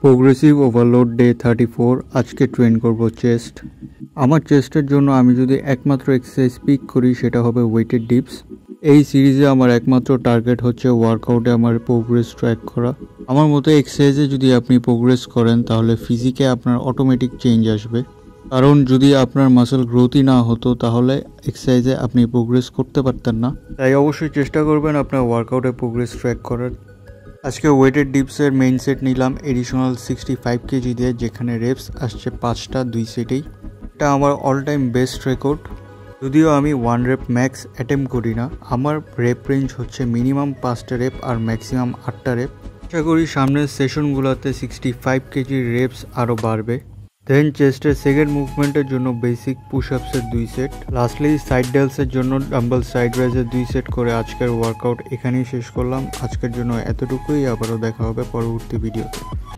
Progressive overload day 34। আজকে train করব chest. আমার চেস্টের জন্য আমি যদি একমাত্র এক্সারসাইজ পিক করি সেটা হবে ওয়েটেড ডিপস। এই সিরিজে আমার একমাত্র টার্গেট হচ্ছে ওয়ার্কআউটে আমার প্রোগ্রেস ট্র্যাক করা। আমার মতো এক্সারসাইজে যদি আপনি প্রোগ্রেস করেন তাহলে ফিজিকে আপনার অটোমেটিক চেঞ্জ আসবে, কারণ যদি আপনার মাসেল গ্রোথই না হতো তাহলে এক্সারসাইজে আপনি প্রোগ্রেস করতে পারতেন না। তাই অবশ্যই চেষ্টা করবেন আপনার ওয়ার্কআউটে প্রোগ্রেস ট্র্যাক করার। আজকে ওয়েটেড ডিপসের মেইন সেট নিলাম এডিশনাল 65 কেজি দিয়ে, যেখানে রেপস আসছে 5টা 2 সেটেই। এটা আমার অল টাইম বেস্ট রেকর্ড। যদিও আমি 1 রেপ ম্যাক্স অ্যাটেম্প করি না, আমার রেপ রেঞ্জ হচ্ছে মিনিমাম 5টা রেপ আর ম্যাক্সিমাম 8টা রেপ। আশা করি সামনের সেশনগুলোতে 65 কেজির রেপস আরও বাড়বে। দেন চেস্টের সেকেন্ড মুভমেন্টের জন্য বেসিক পুশ আপসের 2 সেট, লাস্টলি সাইড ডেলসের জন্য ডাম্বল সাইড রাইজের 2 সেট করে আজকের ওয়ার্কআউট এখানেই শেষ করলাম। আজকের জন্য এতটুকুই, আবারও দেখা হবে পরবর্তী ভিডিওতে।